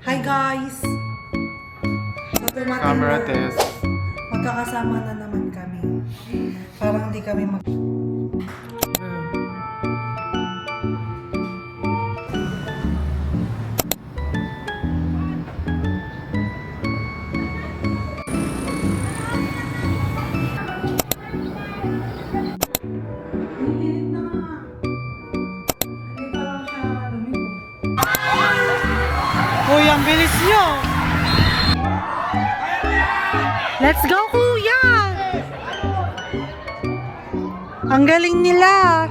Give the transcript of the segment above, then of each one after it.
Hi guys! So, Camera test. magkakasama na naman kami. Parang hindi kami Uy, ang bilis nyo! Let's go, kuya! Ang galing nila!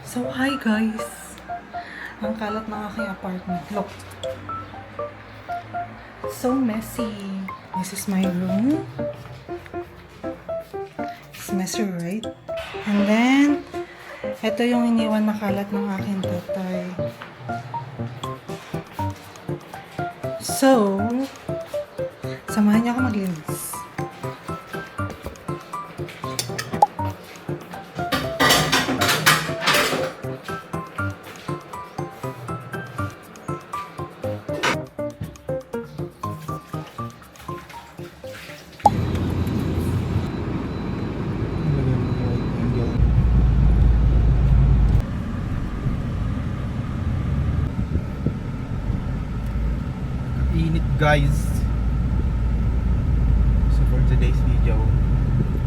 So, hi guys! Ang kalat ng aking apartment. Look. So messy. This is my room. It's messy, right? And then, ito yung iniwan na kalat ng aking tatay. So, samahan niyo ako maglinis. Init guys. So for today's video,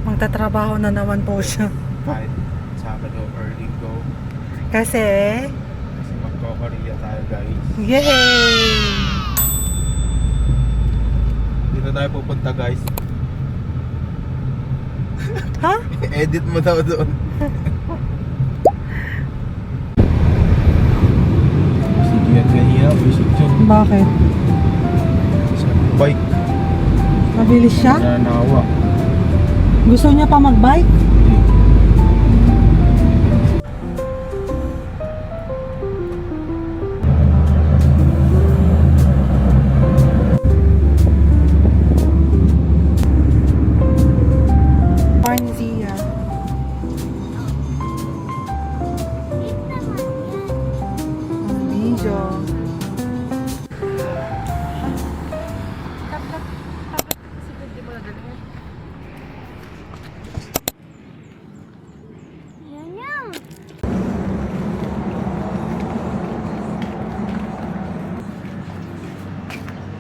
Magtatrabaho na naman po siya. kahit Sabado or Linggo, Kasi, magko-Korea tayo guys. yay! Dito tayo pupunta guys. Ha? Edit mo daw doon. Sige yan kanina, busog yun. Bakit? Sa bike, Mabilis siya? nanawa. Gusto niya pa mag-bike? Barnzia. Medyo.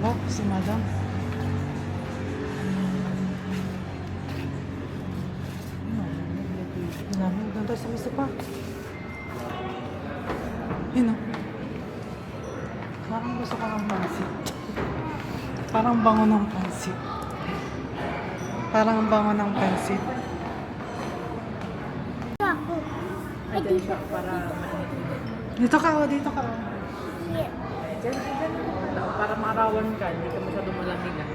Oh, si Madam. Namin, ganda sa isa pa. Yun o. Parang gusto ko ng pansit. Parang bango ng pansit. Parang bango ng pansit. Dito ka o, dito ka o. Para marawan ka, hindi ka masyado malamigan.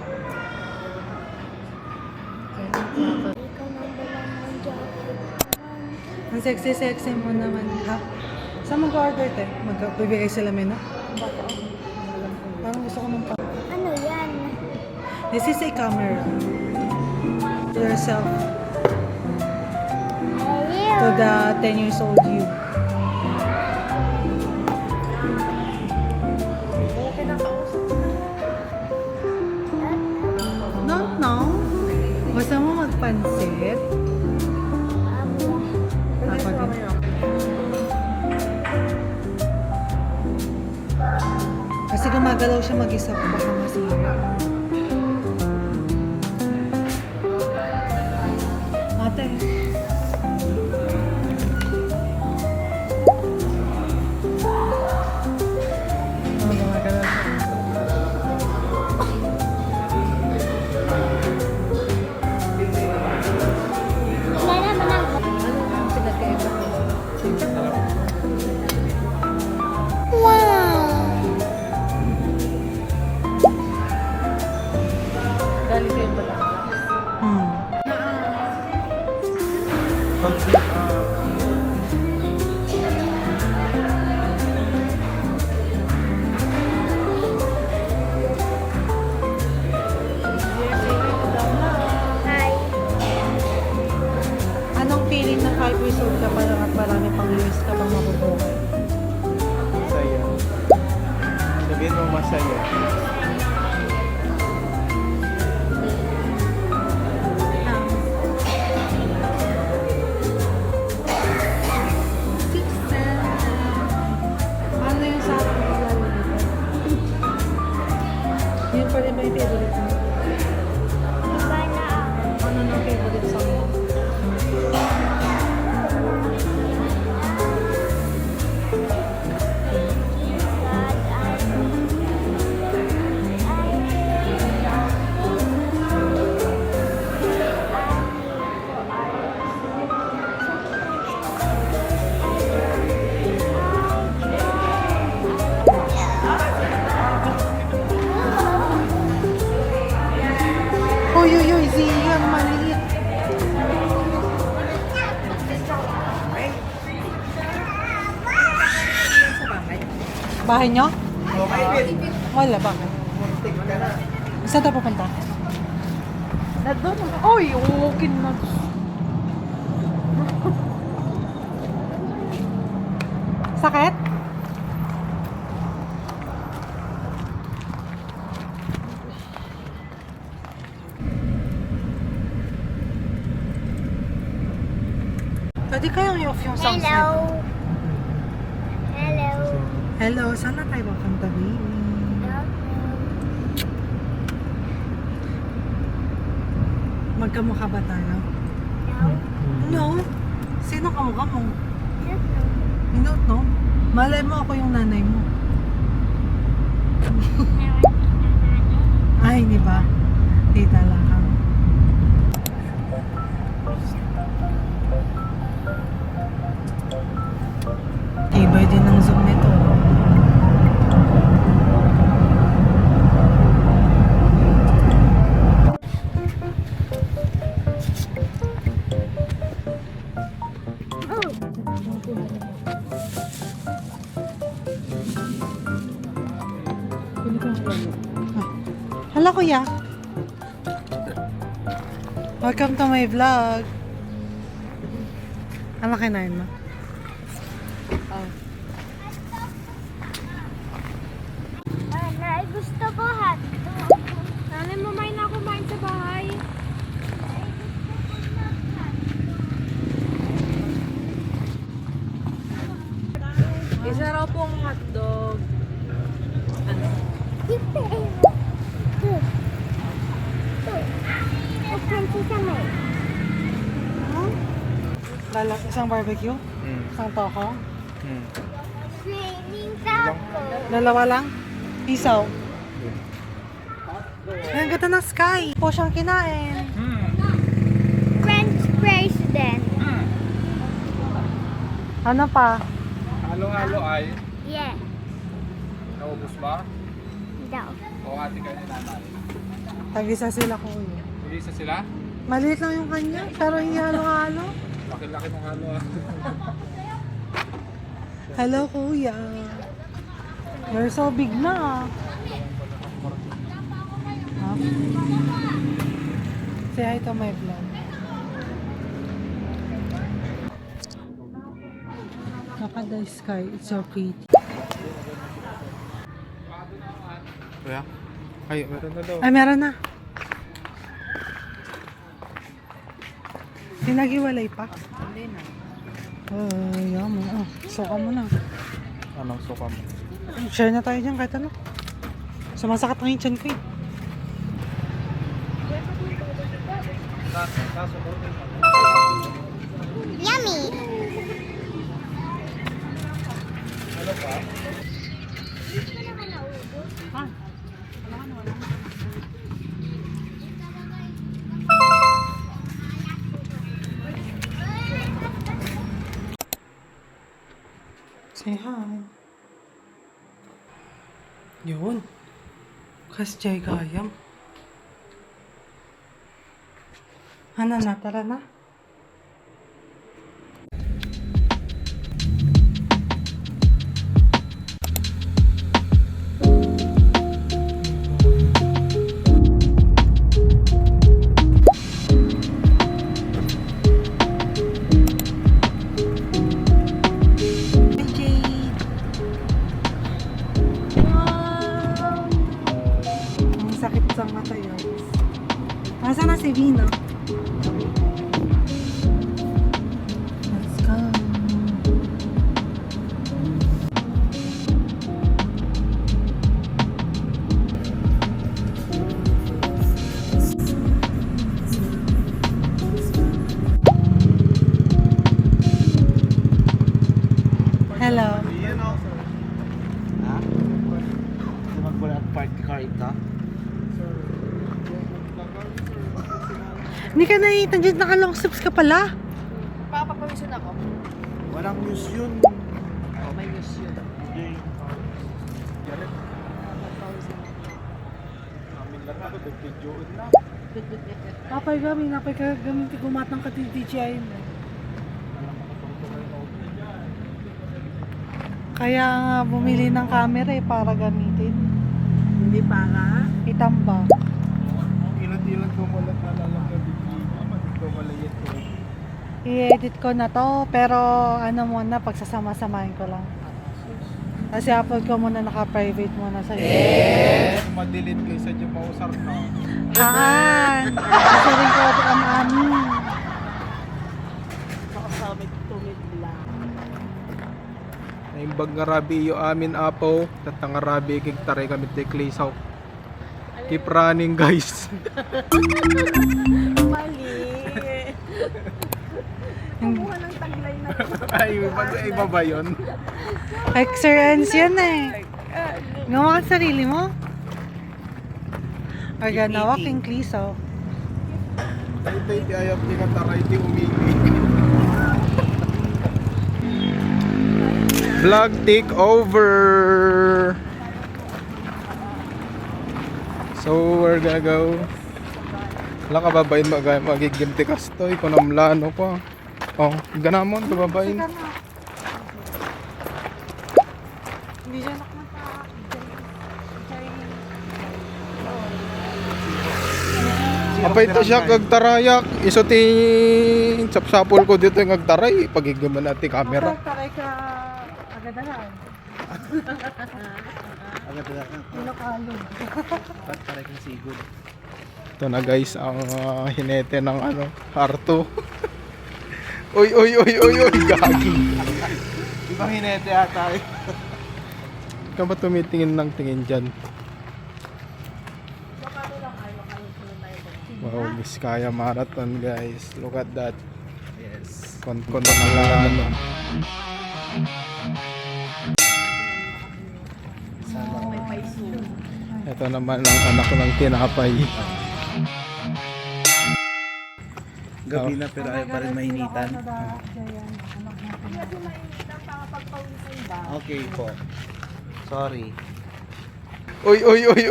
Ang sexy-sexy mo naman, ha? Saan mag-order, te? Magbibigay sila menu? Parang gusto ko ng Ano yan? This is a camera. Yourself to the 10 years old you. No. Gusto mo magpansit? Ako din. Kasi gumagalaw siya mag-isa ko, baka masira. Ate. sa'yo. Ano yung sa akin nilalagay dito? Yun pa rin ba yung favorite mo? Ano na favorite song mo? Uy, uy, uy, Zian, maliit. Sa bahay. Bahay nyo? Wala, bakit? Saan tayo pupunta? Na doon. Uy, ukin na. Sakit? Pwede kayong i-off yung sound Hello. set. Hello. Hello, saan na tayo pupunta, baby? Magkamukha ba tayo? No. Sino kamukha mo? You don't know. Malay mo ako yung nanay mo. Ay, hindi ba? Tita lang. Tibay din ng zoom nito. Hala kuya. Welcome to my vlog. Ano kinain mo? Nanay, gusto ko hotdog. Nanay, mamay na kumain sa bahay. Isa raw pong hotdog. Ano? Isang barbecue? Isang toko? Flaming taco. Dalawa lang? Isaw? Ay, ang ganda ng sky. Po siyang kinain. French fries din. Ano pa? Halo-halo ay Yeah. naubos ba? Daw. O ate kayo ni nanay? Tag-isa sila kuya. Ulisa sila? Maliit lang yung kanya, pero hindi halo-halo. Laki-laki ng halo ah. Hello kuya. You're so big na. Huh? Say hi to my vlog. Look at the sky, it's so pretty. Kuya? Ay, meron na daw. Ay, meron na. Pinagiwalay pa. Hindi na. Yaman. Oh, suka mo na. Anong suka mo? Share na tayo dyan kahit ano. Sumasakit ang yung chan ko eh. Yummy. Ano pa? Say hi. Yun. Kasjay gayam. Ano na, tara na. Jade. Wow. si Vina. Let's go. Hello. Ha? Magmula at party car ito? Hindi ka nakita dyan, naka-long sleeves ka pala. Papapawisan ako. Walang news yun. Oh, may news yun. Jared. Amin lang ako, nag-videoon na. Papay ka gamit gumatang ka DJI mo. Kaya nga bumili ng camera para gamitin. Hindi para. Itambak. Ilan-ilan ko mo lang nalalang na bigli. Matik ko malayit ko. I-edit ko na to, pero ano muna, pagsasama-samahin ko lang. Kasi upload ko muna, naka-private muna sa YouTube. Kung ma-delete ko isa dyan mausar na. Kasi rin ko ang amin. Makasamit tumid lang. Naimbag nga rabi yung amin apo. Tatang nga rabi kiktaray kami tikli sa keep running guys. Mali. Kumuha ng taglay na Ay, iba ba yun? Experience yan eh. Gawa ka sarili mo. Aganawa king kliso. Ito iti ayap ni kataray ti umili. Vlog take over. So we're gonna go. Wala ka babayin magigim ti kastoy. Kunamlano pa. Oh, ganamon ka babayin. Hindi siya nakata. Apa ito siya kagtarayak. Iso ti sapsapol ko dito yung agtaray. Pagigaman natin camera. Taray ka agadahan. Pinakalog. Taray kang sigod. Ito na guys ang hinete ng Arto. Oy, gagi. Ibang hinete ata eh. Ikaw ba tumitingin ng tingin dyan? Wow, Vizcaya Marathon guys. Look at that. Yes. Kon-kon na lang. may paiso. Ito naman ang anak ko ng tinapay. Gabi na pero ayaw pa rin mahinitan. Okay po. Sorry. Oy. Kami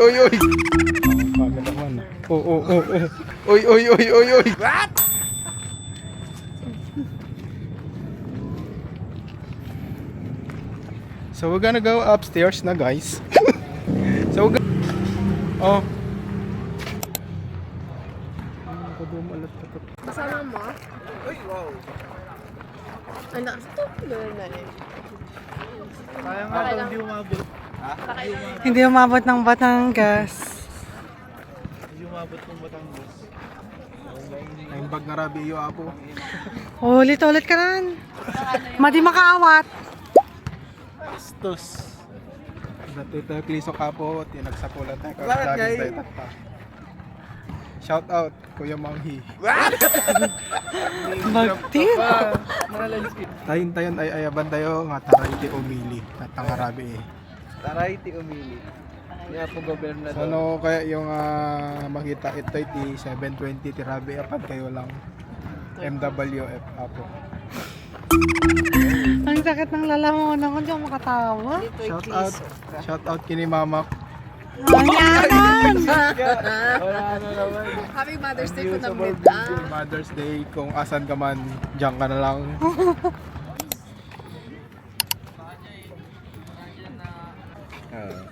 naman. Oh. Oy. What? So we're gonna go upstairs na guys. So we're gonna... Oh. Kasama mo? Uy, wow. Anak, stop na eh. Kaya nga daw hindi umabot. Hindi umabot ng Batangas. Hindi umabot ng Batangas. Naimbag nga rabi iyo apo. Ulit ka rin. Madi makaawat. Bastos. Dati tayo klisok apo. Tinagsapulan tayo. Bakit ngayon? Shout out Kuya Manghi. Magtip. Tayon ay ayaban tayo nga taray ti umili. Natangarabi eh. Taray ti umili. Kaya po gobyerno So ano kaya yung makita ito ti 720 ti rabi apan kayo lang MWF apo. Ang sakit ng lalamunan ko, hindi ako makatawa. Shout out kini Mama. Ayan! Wala na naman. Happy Mother's Day po ng Mother's Day kung asan ka man, diyan ka na lang.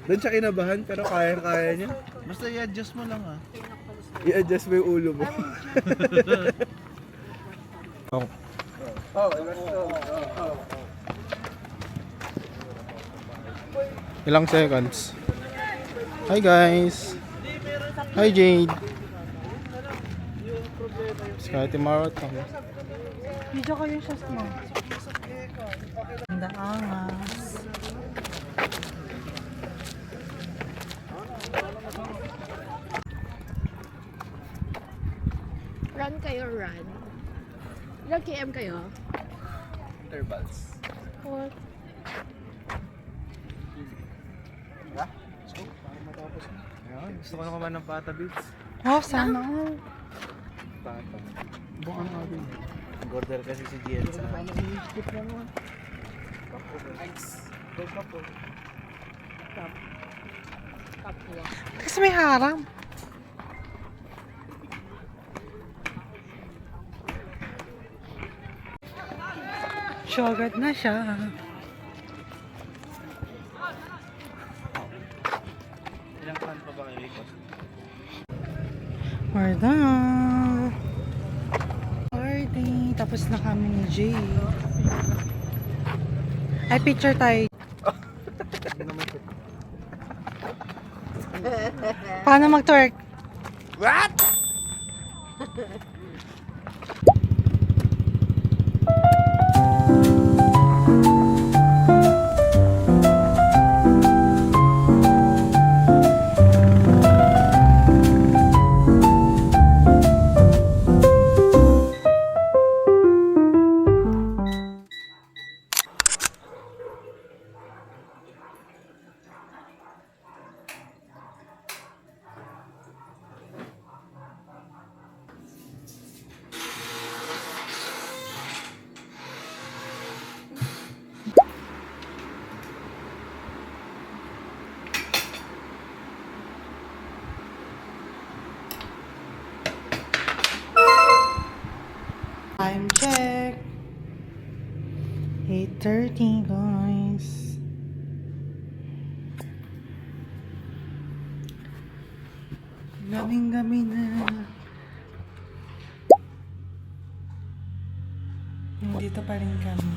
Doon siya kinabahan pero kaya niya. Basta i-adjust mo lang I-adjust mo yung ulo mo. Oh. Ilang seconds? Hi guys. Hi Jade. Skyway Marathon. Video kayo siya mo. Ang daangas. Run kayo, run. Ilang km kayo? Intervals. What? Ayun, gusto ko na kumain ng pata beats. Oh, sana all. Pata. Bukan natin. Order kasi si Gian sa Kapwa. Kasi may harang. Sugat na siya. Ilang pan pa ba kayo ikot? We're done. Party. Tapos na kami ni Jay. Ay, picture tayo. Paano mag-twerk? What? Time check. 8:30, guys. Gabing-gabi na. Nandito pa rin kami.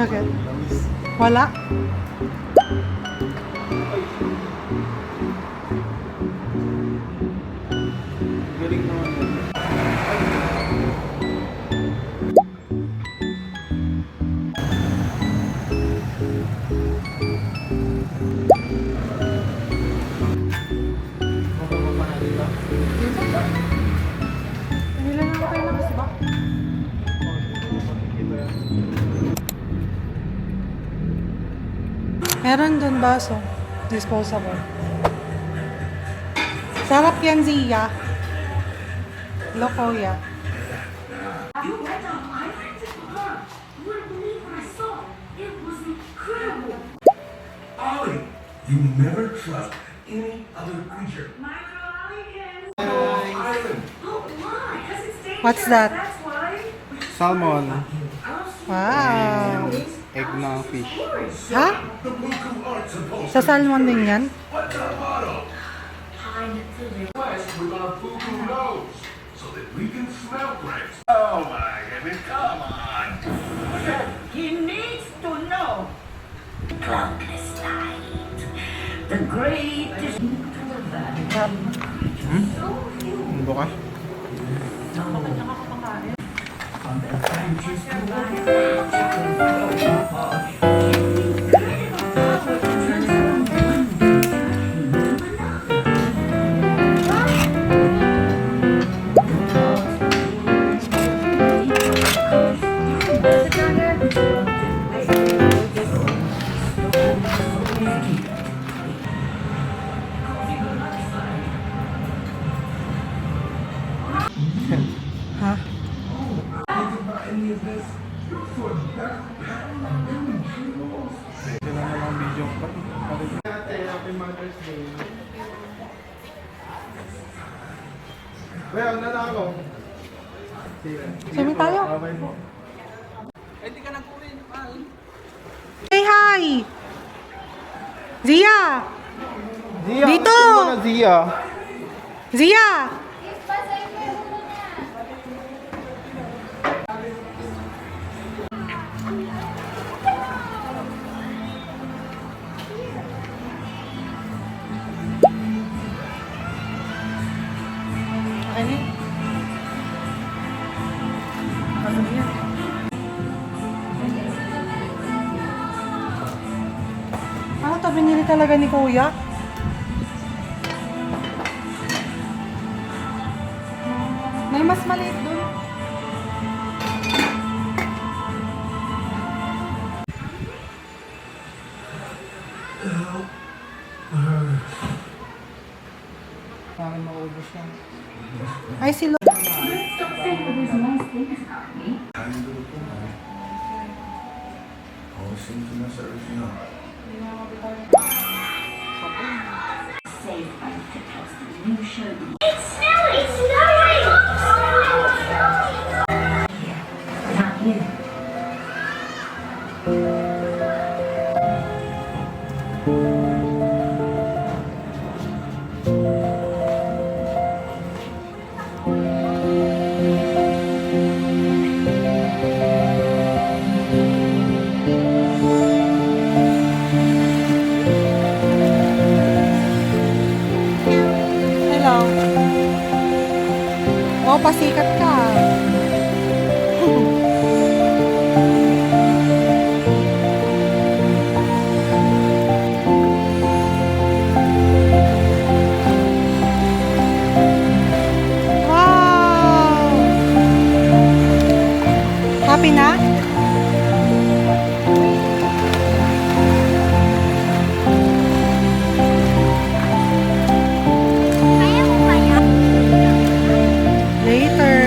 Okay. Wala. Galing naman yun. Nila na tayo lang kasi ba? Meron dun baso. Disposable. Sarap yan, Zia. Lokoya. Ollie, you never trust any other creature. What's that? Salmon. Wow. Egg na fish. Ha? The Buku aren't supposed Sa salmon din yan? What's our motto? West with our Buku nose, so that we can smell things. Oh my goodness, come on. He needs to know. Darkest night, the greatest Ano ka? Ha? Ito na lang video ko. Happy Mother's Day. Well, na ako. Sige. Sumi tayo. Okay po. Say hi! Zia! Zia, Dito! ulitin mo na, Zia. Zia! Okay na yun. Ano yan? Ah, ito binili talaga ni Kuya. May mas maliit dun. Parang maubos yan. Ay, si Lo. It's snowing! Not you. Hello. Oh, pasikat ka. Wow! Happy na? Kaya mo ba yan? Later.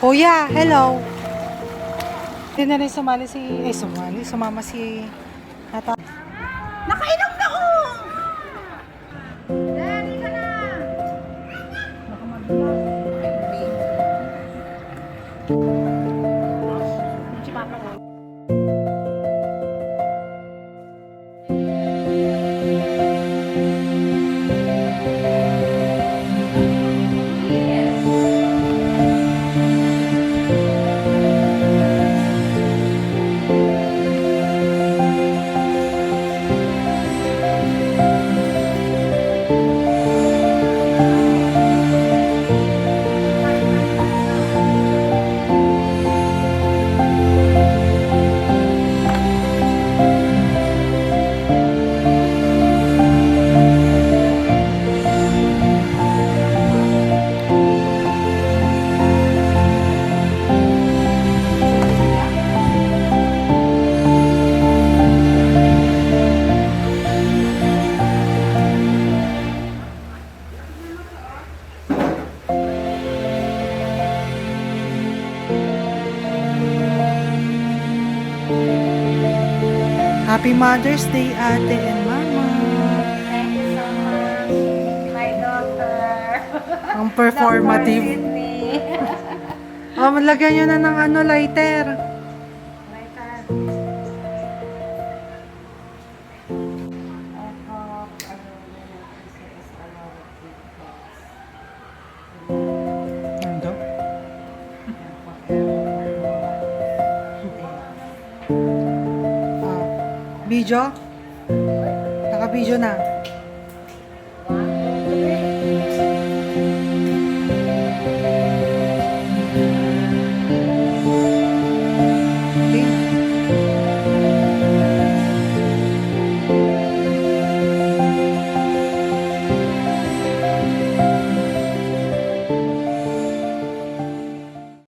Kuya, hello. Hindi na rin sumama si Tata. Nakainom na oh! Daddy ka na! Baka mag-vlog. Si Papa ko. Happy Mother's Day, Ate and Mama. Thank you so much, my daughter. Ang performative. Oh, malagyan nyo na ng ano, lighter. Ano? Video? Naka-video na.